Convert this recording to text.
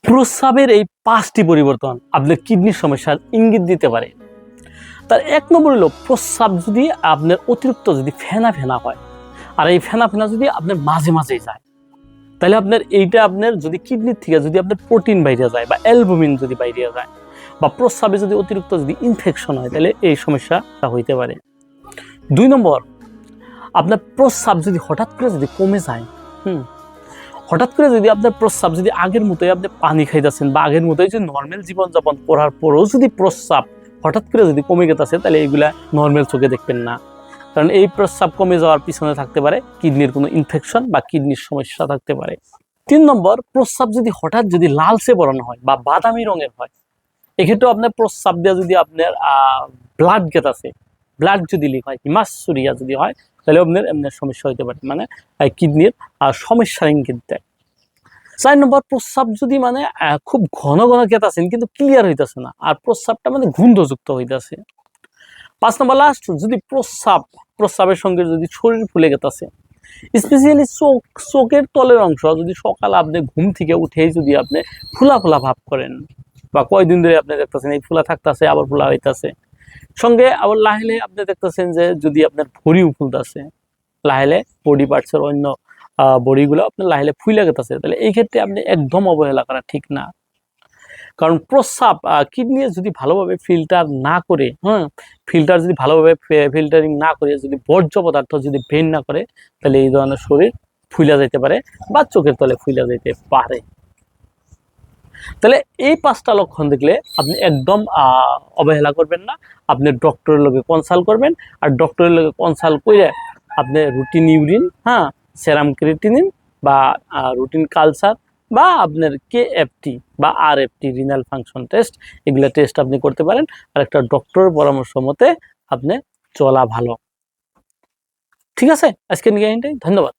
প্রস্রাবের এই 5টি পরিবর্তন আপনার কিডনির সমস্যার ইঙ্গিত দিতে পারে। তার 1 নম্বর হলো প্রস্রাব যদি আপনার অতিরিক্ত যদি ফেনা ফেনা হয়, আর এই ফেনা ফেনা যদি আপনার মাঝে মাঝেই যায়, তাহলে আপনার এইটা আপনার যদি কিডনির থেকে যদি আপনার প্রোটিন বাইরে যায় বা অ্যালবুমিন যদি বাইরে যায় বা প্রস্রাবে যদি অতিরিক্ত যদি ইনফেকশন হয়, তাহলে এই সমস্যাটা হইতে পারে। 2 নম্বর, আপনার প্রস্রাব যদি হঠাৎ করে যদি কমে যায়, হঠাৎ করে যদি আপনার প্রস্রাব যদি আগের মতোই আপনি পানি খাইতেছেন বা আগের মতোই যে নর্মাল জীবনযাপন করার পরেও যদি প্রস্রাব হঠাৎ করে যদি কমে গেছে, তাহলে এইগুলা নর্মাল চোখে দেখবেন না, কারণ এই প্রস্রাব কমে যাওয়ার পিছনে থাকতে পারে কিডনির কোনো ইনফেকশন বা কিডনির সমস্যা থাকতে পারে। 3 নম্বর, প্রস্রাব যদি হঠাৎ যদি লালচে বর্ণ হয় বা বাদামি রঙের হয়, এক্ষেত্রে আপনার প্রস্রাব দিয়ে যদি আপনার ব্লাড গেট আছে, ব্লাড যদি লিক হয়, হিমাসুরিয়া যদি হয়, তাহলে আপনার এমনি সমস্যা হতে পারে, মানে কিডনির সমস্যার ইঙ্গিত দেয়। 4 নম্বর, প্রস্রাব যদি মানে খুব ঘন ঘন গেতাছেন কিন্তু ক্লিয়ার হইতেছে না, আর প্রস্রাবটা মানে গন্ধযুক্ত হইতেছে। 5 নম্বর লাস্ট, যদি প্রস্রাবের সঙ্গে যদি শরীর ফুলে গেতাছে, স্পেশালি চোখের তলের অংশ যদি সকালে আপনি ঘুম থেকে উঠেই যদি আপনি ফুলা ফুলা ভাব করেন, বা কয়দিন ধরে আপনি দেখতেছেন এই ফুলা থাকতেছে আবার ফুলা হইতেছে, সঙ্গে আবার লাহেলে আপনি দেখতেছেন যে যদি আপনার ভরিও ফুলতেছে, লাহেলে বডি পার্টসের অন্য বডিগুলো আপনার লাহেলে ফুলে গেতেছে, তাহলে এই ক্ষেত্রে আপনি একদম অবহেলা করা ঠিক না। কারণ প্রস্রাব কিডনি যদি ভালোভাবে ফিল্টার না করে, ফিল্টার যদি ভালোভাবে ফিল্টারিং না করে যদি বর্জ্য পদার্থ যদি বের না করে, তাহলে এই ধরনের শরীর ফুলে যেতে পারে বা চোখের তলে ফুলে যেতে পারে। তাহলে এই 5টা লক্ষণ দেখলে আপনি একদম অবহেলা করবেন না, আপনি ডক্টরের লগে কনসাল্ট করবেন, আর ডক্টরের লগে কনসাল্ট করে আপনি রুটিন ইউরিন, সেরাম ক্রিয়েটিনিন বা রুটিন কালচার বা আপনার KFT বা RFT রিনাল ফাংশন টেস্ট, এগুলা টেস্ট আপনি করতে পারেন, আর একটা ডক্টরের পরামর্শ মতে আপনি চলা ভালো। ঠিক আছে, আজকে নিয়ে ধন্যবাদ।